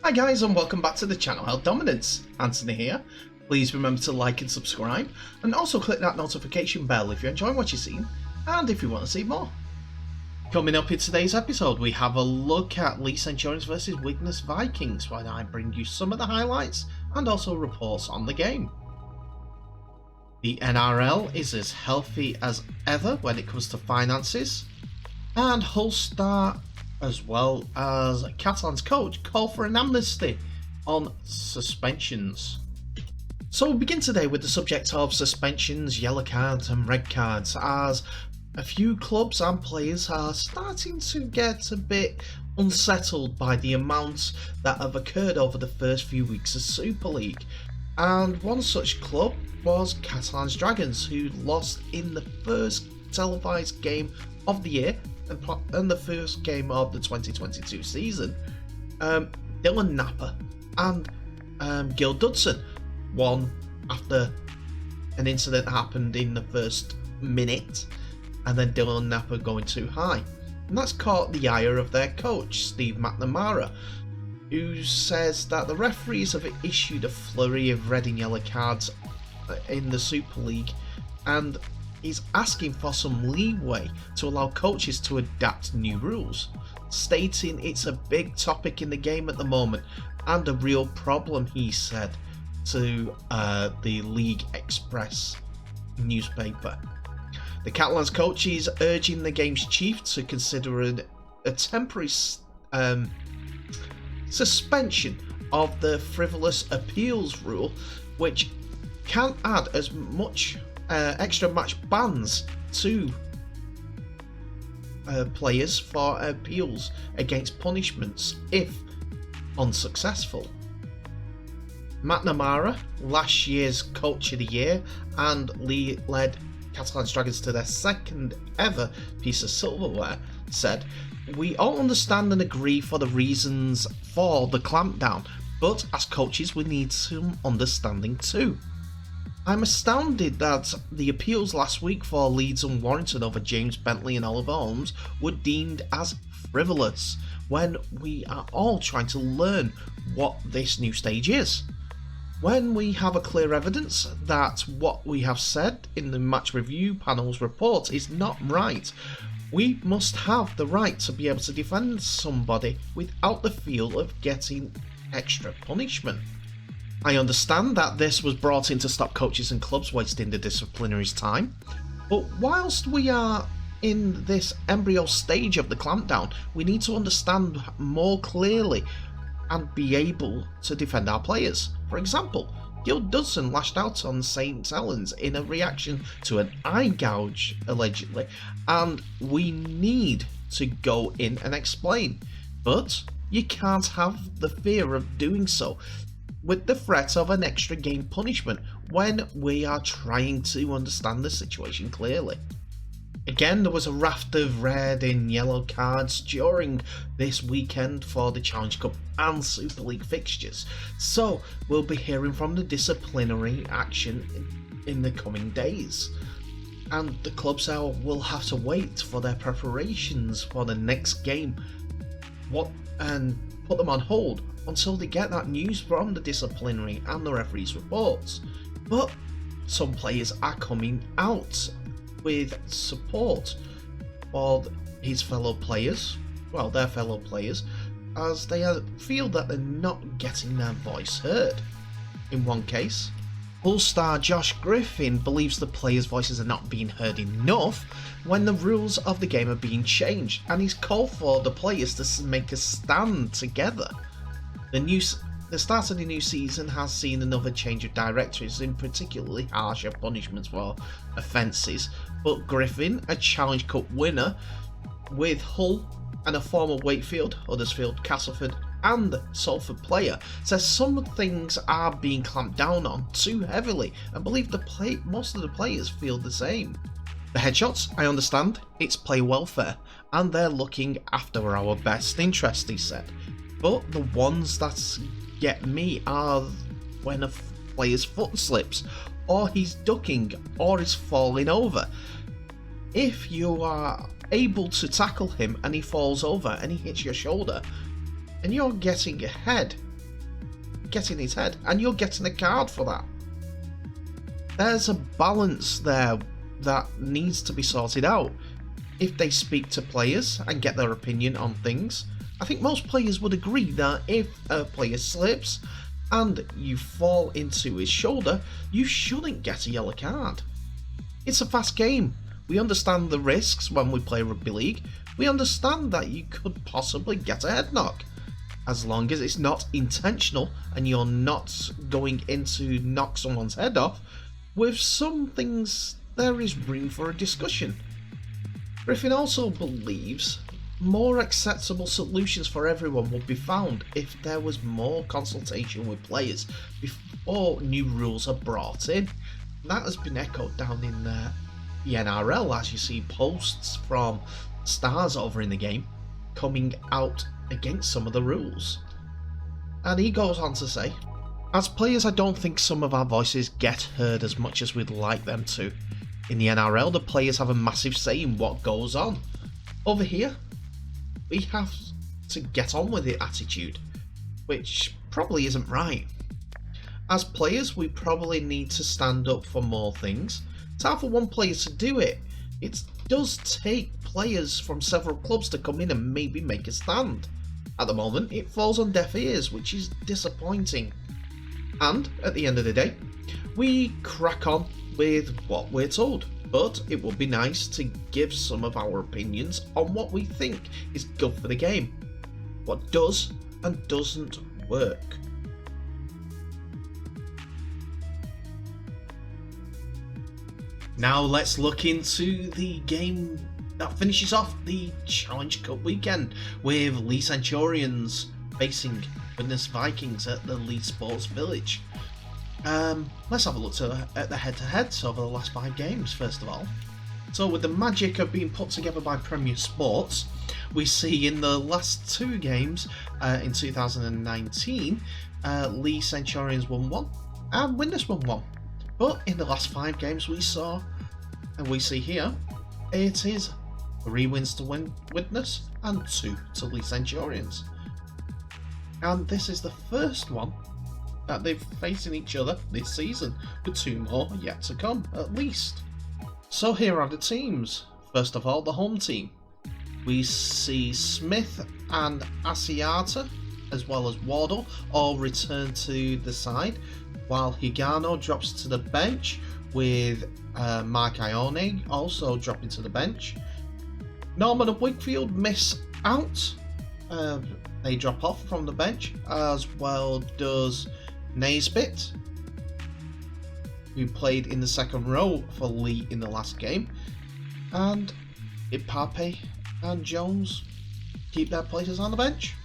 Hi guys and welcome back to the Chapelhow Dominance. Anthony here. Please remember to like and subscribe and also click that notification bell if you're enjoying what you've seen and if you want to see more. Coming up in today's episode we have a look at Leigh Centurions vs Widnes Vikings, where I bring you some of the highlights and also reports on the game. The NRL is as healthy as ever when it comes to finances, and Hull star as well as Catalan's coach call for an amnesty on suspensions. So we'll begin today with the subject of suspensions, yellow cards and red cards, as a few clubs and players are starting to get a bit unsettled by the amounts that have occurred over the first few weeks of Super League. And one such club was Catalan's Dragons, who lost in the first televised game of the year and the first game of the 2022 season. Dylan Napper and Gil Dudson won after an incident happened in the first minute, and then Dylan Napper going too high. And that's caught the ire of their coach, Steve McNamara, who says that the referees have issued a flurry of red and yellow cards in the Super League, and he's asking for some leeway to allow coaches to adapt new rules, stating it's a big topic in the game at the moment and a real problem, he said to the League Express newspaper. The Catalans coach is urging the game's chief to consider a temporary suspension of the frivolous appeals rule, which can add as much extra match bans to players for appeals against punishments if unsuccessful. McNamara, last year's Coach of the Year, and Leigh led Catalan's Dragons to their second ever piece of silverware, said, "We all understand and agree for the reasons for the clampdown, but as coaches we need some understanding too. I'm astounded that the appeals last week for Leeds and Warrington over James Bentley and Oliver Holmes were deemed as frivolous, when we are all trying to learn what this new stage is. When we have a clear evidence that what we have said in the match review panel's report is not right, we must have the right to be able to defend somebody without the feel of getting extra punishment. I understand that this was brought in to stop coaches and clubs wasting the disciplinary's time, but whilst we are in this embryo stage of the clampdown, we need to understand more clearly and be able to defend our players. For example, Gil Dudson lashed out on St Helens in a reaction to an eye gouge, allegedly, and we need to go in and explain. But you can't have the fear of doing so with the threat of an extra game punishment when we are trying to understand the situation clearly." Again, there was a raft of red and yellow cards during this weekend for the Challenge Cup and Super League fixtures, so we'll be hearing from the disciplinary action in the coming days, and the clubs will have to wait for their preparations for the next game and put them on hold until they get that news from the disciplinary and the referees' reports. But some players are coming out with support for their fellow players, as they feel that they're not getting their voice heard. In one case, Hull star Josh Griffin believes the players' voices are not being heard enough when the rules of the game are being changed, and he's called for the players to make a stand together. The start of the new season has seen another change of directories, in particularly harsher punishments for offences, but Griffin, a Challenge Cup winner with Hull and a former Wakefield, Huddersfield, Castleford and Salford player, says some things are being clamped down on too heavily and believe most of the players feel the same. "The headshots, I understand, it's player welfare and they're looking after our best interest," he said. "But the ones that get me are when a player's foot slips, or he's ducking, or is falling over. If you are able to tackle him and he falls over and he hits your shoulder, and you're getting ahead getting his head, and you're getting a card for that. There's a balance there that needs to be sorted out. If they speak to players and get their opinion on things, I think most players would agree that if a player slips and you fall into his shoulder, you shouldn't get a yellow card. It's a fast game. We understand the risks when we play rugby league. We understand that you could possibly get a head knock. As long as it's not intentional and you're not going in to knock someone's head off, with some things there is room for a discussion. Griffin also believes more acceptable solutions for everyone would be found if there was more consultation with players before new rules are brought in. That has been echoed down in the NRL, as you see posts from stars over in the game coming out against some of the rules. And he goes on to say, as players, I don't think some of our voices get heard as much as we'd like them to. In the NRL, the players have a massive say in what goes on. Over here, we have to get on with it attitude, which probably isn't right. As players, we probably need to stand up for more things. It's hard for one player to do it. It does take players from several clubs to come in and maybe make a stand. At the moment, it falls on deaf ears, which is disappointing. And, at the end of the day, we crack on with what we're told, but it would be nice to give some of our opinions on what we think is good for the game, what does and doesn't work. Now let's look into the game that finishes off the Challenge Cup weekend with Leigh Centurions facing Widnes Vikings at the Leigh Sports Village. Let's have a look at the head-to-heads over the last 5 games first of all. So with the magic of being put together by Premier Sports, we see in the last 2 games in 2019, Leigh Centurions won 1 and Widnes won 1. But in the last 5 games we saw, and we see here, it is 3 wins to Widnes and 2 to Leigh Centurions. And this is the first one that they've facing each other this season, with 2 more yet to come, at least. So here are the teams. First of all, the home team. We see Smith and Asiata, as well as Wardle, all return to the side, while Higano drops to the bench, with Mark Ione also dropping to the bench. Norman and Wakefield miss out. They drop off from the bench, as well does Naisbitt, who played in the second row for Leigh in the last game, and Ipape and Jones keep their places on the bench.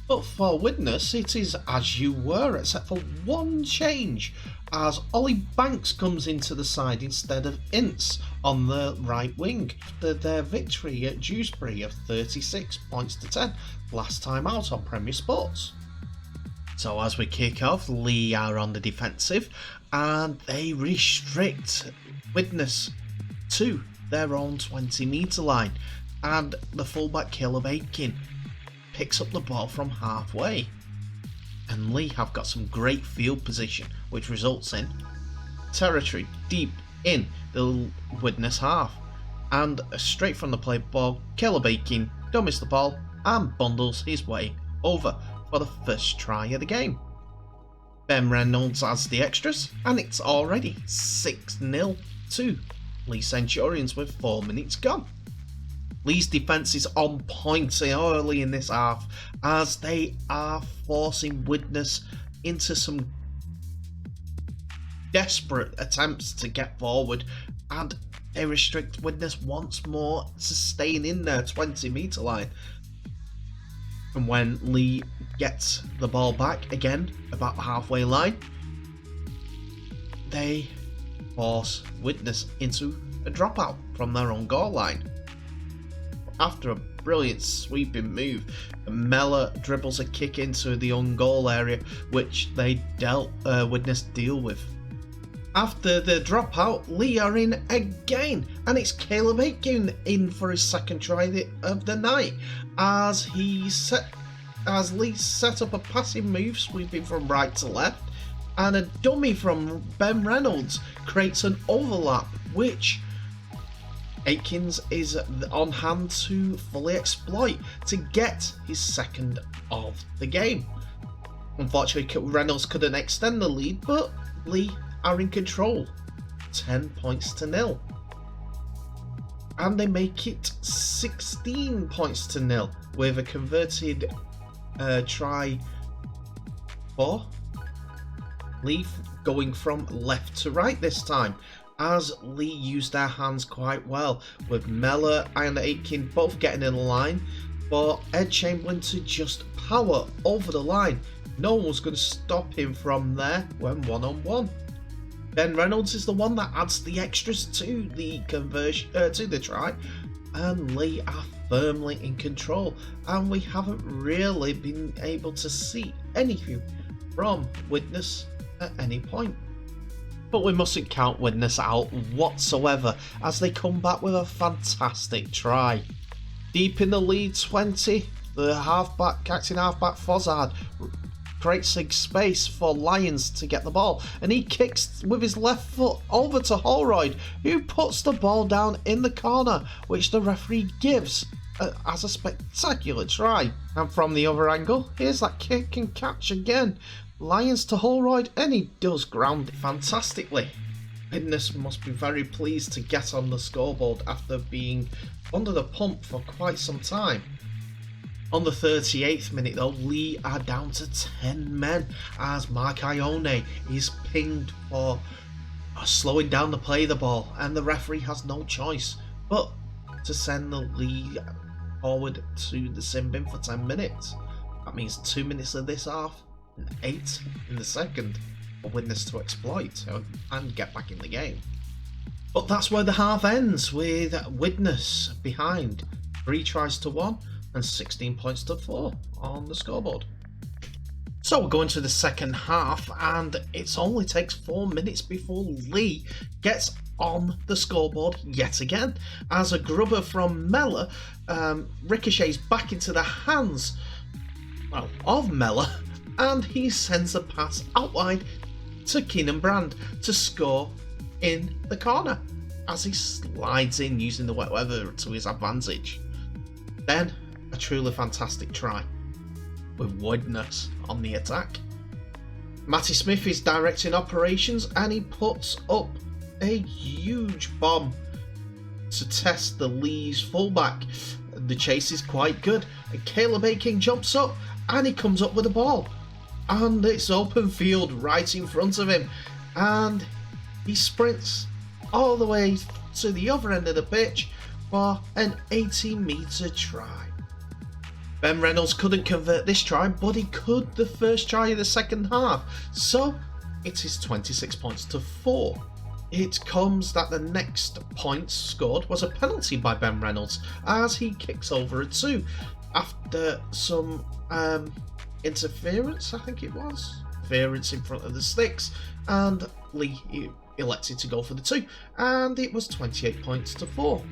But for Widnes, it is as you were, except for one change, as Ollie Banks comes into the side instead of Ince on the right wing after their victory at Dewsbury of 36 points to 10 last time out on Premier Sports. So as we kick off, Leigh are on the defensive and they restrict Widnes to their own 20-metre line, and the fullback Caleb Aiken picks up the ball from halfway, and Leigh have got some great field position, which results in territory deep in the Widnes half, and straight from the play ball, Caleb Aiken don't miss the ball and bundles his way over for the first try of the game. Ben Reynolds adds the extras, and it's already 6-0 to Leigh Centurions with 4 minutes gone. Leigh's defence is on point early in this half, as they are forcing Widnes into some desperate attempts to get forward, and they restrict Widnes once more to staying in their 20-metre line. And when Leigh gets the ball back again about the halfway line, they force Widnes into a dropout from their own goal line. After a brilliant sweeping move, Mellor dribbles a kick into the own goal area, which they Widnes deal with. After the dropout, Leigh are in again, and it's Caleb Aiken in for his second try of the night, as he as Leigh set up a passing move sweeping from right to left, and a dummy from Ben Reynolds creates an overlap, which Aikins is on hand to fully exploit to get his second of the game. Unfortunately, Reynolds couldn't extend the lead, but Leigh are in control, 10 points to 0. And they make it 16 points to 0 with a converted try for Leigh going from left to right this time, as Leigh used their hands quite well, with Mellor and Aitken both getting in the line for Ed Chamberlain to just power over the line. No one was going to stop him from there when one-on-one. Ben Reynolds is the one that adds the extras to the conversion to the try, and Leigh are firmly in control, and we haven't really been able to see anything from Widnes at any point. But we mustn't count Widnes out whatsoever, as they come back with a fantastic try. Deep in the lead 20, the acting halfback Fozzard creates a space for Lions to get the ball, and he kicks with his left foot over to Holroyd, who puts the ball down in the corner, which the referee gives as a spectacular try. And from the other angle, here's that kick and catch again. Lions to Holroyd, and he does ground it fantastically. Widnes must be very pleased to get on the scoreboard after being under the pump for quite some time. On the 38th minute though, Leigh are down to 10 men as Mark Ione is pinged for slowing down the play of the ball, and the referee has no choice but to send the Leigh forward to the sin bin for 10 minutes. That means 2 minutes of this half and 8 in the second for Widnes to exploit and get back in the game. But that's where the half ends, with Widnes behind 3 tries to 1 and 16 points to 4 on the scoreboard. So we're going to the second half, and it only takes 4 minutes before Leigh gets on the scoreboard yet again, as a grubber from Mellor ricochets back into the hands of Mellor, and he sends a pass out wide to Keenan Brand to score in the corner as he slides in using the wet weather to his advantage. Then a truly fantastic try with Widnes on the attack. Matty Smith is directing operations, and he puts up a huge bomb to test the Leigh's fullback. The chase is quite good, and Caleb Aking jumps up and he comes up with the ball, and it's open field right in front of him, and he sprints all the way to the other end of the pitch for an 80-metre try. Ben Reynolds couldn't convert this try, but he could the first try of the second half, so it is 26 points to 4. It comes that the next point scored was a penalty by Ben Reynolds, as he kicks over a 2 after some interference, I think it was. Interference in front of the sticks, and Leigh elected to go for the 2, and it was 28 points to 4.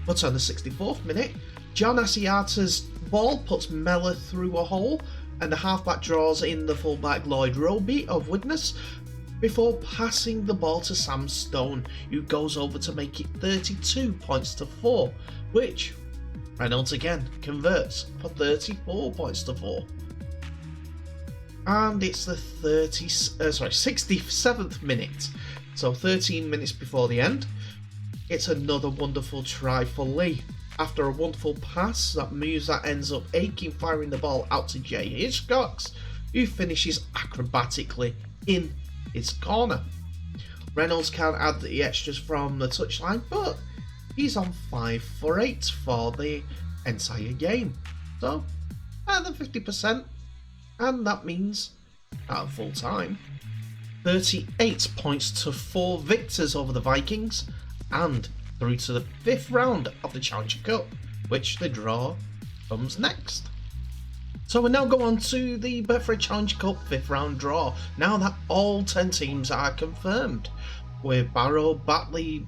But on the 64th minute, John Asiata's ball puts Mellor through a hole, and the halfback draws in the fullback Lloyd Roby of Widnes before passing the ball to Sam Stone, who goes over to make it 32 points to 4, which Reynolds again converts for 34 points to 4. And it's the 67th minute, so 13 minutes before the end. It's another wonderful try for Leigh. After a wonderful pass that ends up Aking firing the ball out to Jay Hitchcox, who finishes acrobatically in his corner. Reynolds can add the extras from the touchline, but he's on 5 for 8 for the entire game. So, better than 50%, and that means, at full time, 38 points to 4 victors over the Vikings, and through to the 5th round of the Challenger Cup, which the draw comes next. So we now go on to the Betfred Challenger Cup 5th round draw, now that all 10 teams are confirmed, with Barrow, Batley,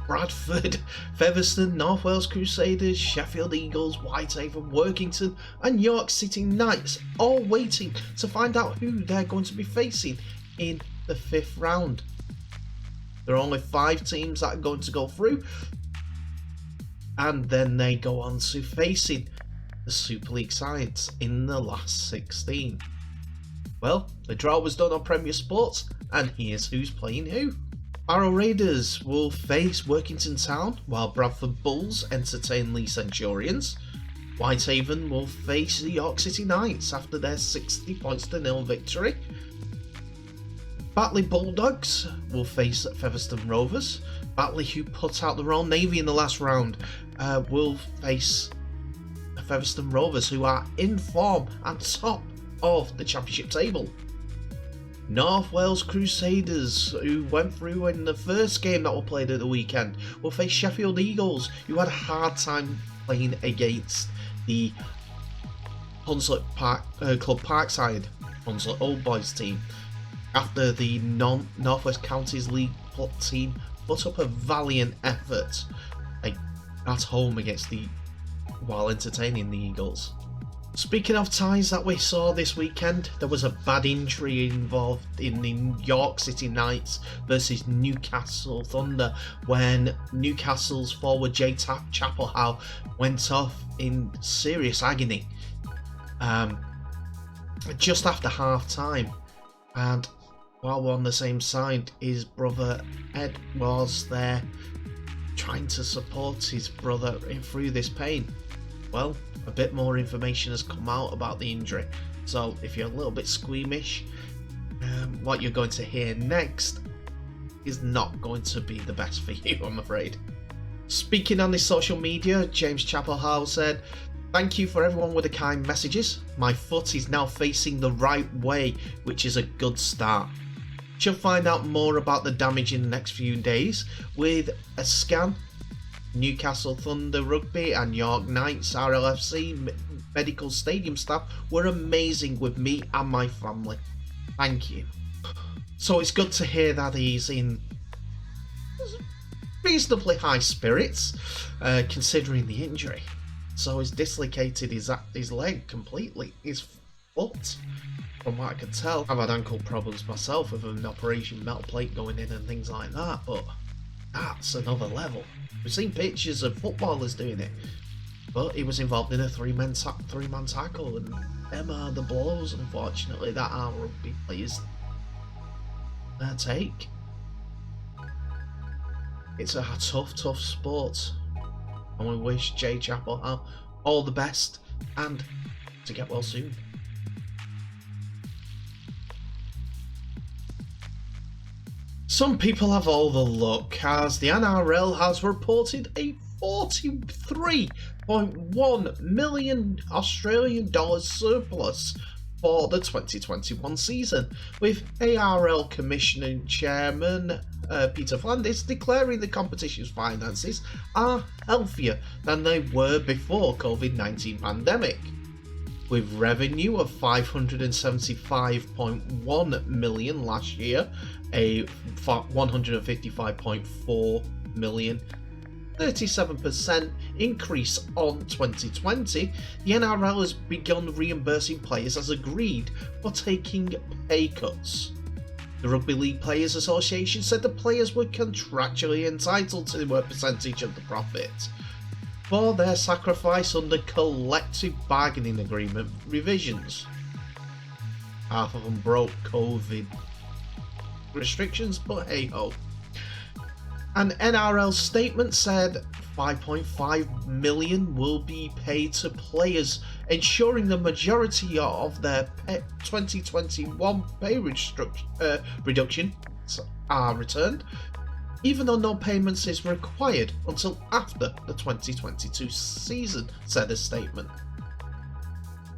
Bradford, Featherstone, North Wales Crusaders, Sheffield Eagles, Whitehaven, Workington and York City Knights, all waiting to find out who they're going to be facing in the 5th round. There are only 5 teams that are going to go through, and then they go on to facing the Super League sides in the last 16. Well, the draw was done on Premier Sports, and here's who's playing who. Barrow Raiders will face Workington Town, while Bradford Bulls entertain Leigh Centurions. Whitehaven will face the York City Knights after their 60-0 victory. Batley Bulldogs will face Featherstone Rovers. Batley, who put out the Royal Navy in the last round, will face Featherstone Rovers, who are in form and top of the championship table. North Wales Crusaders, who went through in the first game that were played at the weekend, will face Sheffield Eagles, who had a hard time playing against the Hunslet Club Parkside Hunslet Old Boys team, after the North West Counties League team put up a valiant effort at home while entertaining the Eagles. Speaking of ties that we saw this weekend, there was a bad injury involved in the York City Knights versus Newcastle Thunder, when Newcastle's forward Chapelhow went off in serious agony just after half time. And while we're on the same side, his brother Ed was there trying to support his brother through this pain. Well, a bit more information has come out about the injury, so if you're a little bit squeamish, what you're going to hear next is not going to be the best for you, I'm afraid. Speaking on his social media, James Chapelhow said, "Thank you for everyone with the kind messages. My foot is now facing the right way, which is a good start. She'll find out more about the damage in the next few days with a scan. Newcastle Thunder Rugby and York Knights RLFC medical stadium staff were amazing with me and my family. Thank you." So it's good to hear that he's in reasonably high spirits, considering the injury. So he's dislocated his leg completely, his foot, from what I can tell. I've had ankle problems myself with an operation, metal plate going in and things like that, but that's another level. We've seen pictures of footballers doing it, but he was involved in a three-man tackle, and them are the blows, unfortunately, that our rugby players take. It's a tough sport, and we wish Jay Chapelhow all the best, and to get well soon. Some people have all the luck, as the NRL has reported a $43.1 million Australian dollars surplus for the 2021 season, with ARL Commissioner Chairman Peter Flanders declaring the competition's finances are healthier than they were before COVID-19 pandemic. With revenue of $575.1 million last year, a $155.4 million, 37% increase on 2020, the NRL has begun reimbursing players as agreed for taking pay cuts. The Rugby League Players Association said the players were contractually entitled to a percentage of the profit for their sacrifice under collective bargaining agreement revisions. Half of them broke COVID restrictions, but hey ho. An NRL statement said $5.5 million will be paid to players, ensuring the majority of their 2021 pay reduction are returned, even though no payments is required until after the 2022 season, said a statement.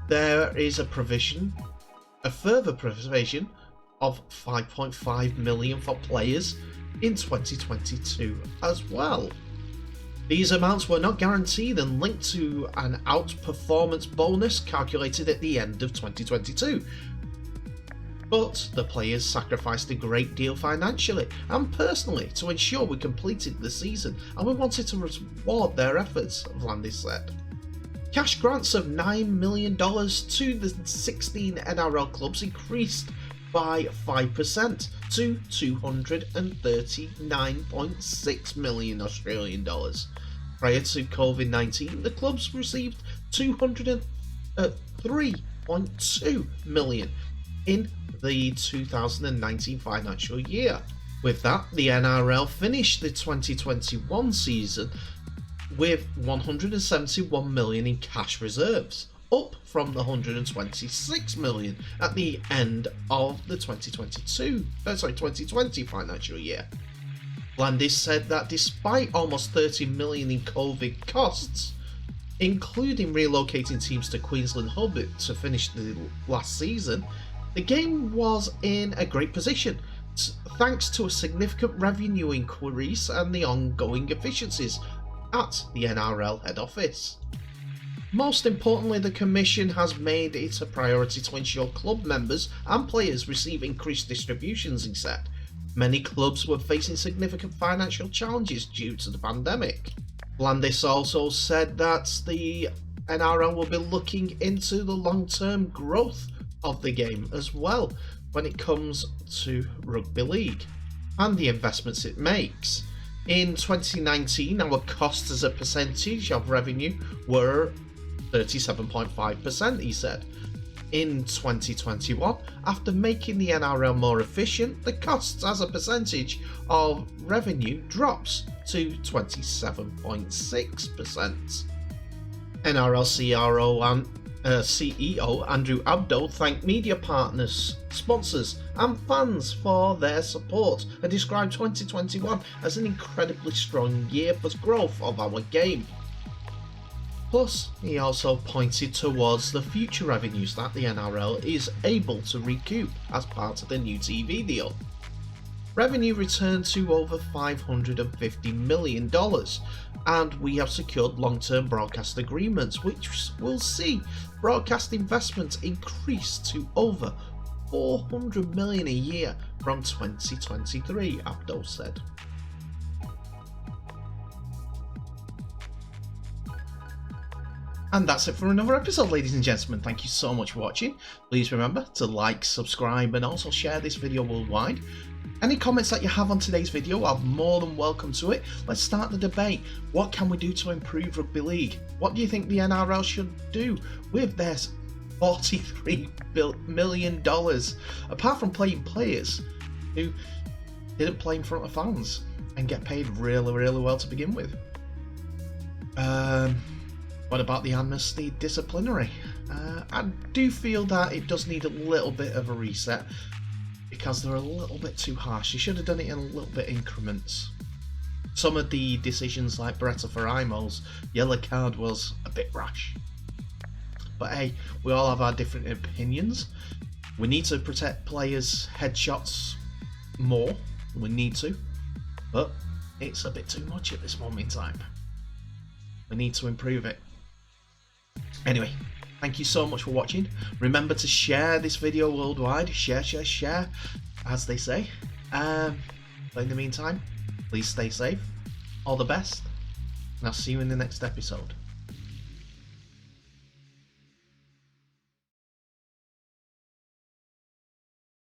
There is a further provision of $5.5 million for players in 2022 as well. These amounts were not guaranteed and linked to an outperformance bonus calculated at the end of 2022. But the players sacrificed a great deal financially and personally to ensure we completed the season, and we wanted to reward their efforts, Vlandis said. Cash grants of $9 million to the 16 NRL clubs increased by 5% to $239.6 million Australian dollars. Prior to COVID-19, the clubs received $203.2 million in the 2019 financial year. With that, the NRL finished the 2021 season with $171 million in cash reserves, up from the $126 million at the end of the 2020 financial year. Vlandis said that despite almost $30 million in COVID costs, including relocating teams to Queensland Hub to finish the last season, the game was in a great position, thanks to a significant revenue increase and the ongoing efficiencies at the NRL head office. Most importantly, the Commission has made it a priority to ensure club members and players receive increased distributions, he said. Many clubs were facing significant financial challenges due to the pandemic. Vlandis also said that the NRL will be looking into the long-term growth of the game as well when it comes to rugby league and the investments it makes. In 2019, our costs as a percentage of revenue were 37.5%, he said. In 2021, after making the NRL more efficient, the costs as a percentage of revenue drops to 27.6%. NRL CRO and CEO Andrew Abdo thanked media partners, sponsors and fans for their support and described 2021 as an incredibly strong year for growth of our game. Plus, he also pointed towards the future revenues that the NRL is able to recoup as part of the new TV deal. Revenue returned to over $550 million, and we have secured long-term broadcast agreements which will see broadcast investment increase to over $400 million a year from 2023, Abdo said. And that's it for another episode, ladies and gentlemen. Thank you so much for watching. Please remember to like, subscribe and also share this video worldwide. Any comments that you have on today's video are more than welcome to it. Let's start the debate. What can we do to improve rugby league? What do you think the NRL should do with their $43 million? Apart from playing players who didn't play in front of fans and get paid really, really well to begin with. What about the Amnesty disciplinary? I do feel that it does need a little bit of a reset because they're a little bit too harsh. You should have done it in a little bit increments. Some of the decisions like Rd4's yellow card was a bit rash. But hey, we all have our different opinions. We need to protect players' headshots more. We need to. But it's a bit too much at this moment in time. We need to improve it. Anyway, thank you so much for watching. Remember to share this video worldwide. Share, as they say. But in the meantime, please stay safe. All the best. And I'll see you in the next episode.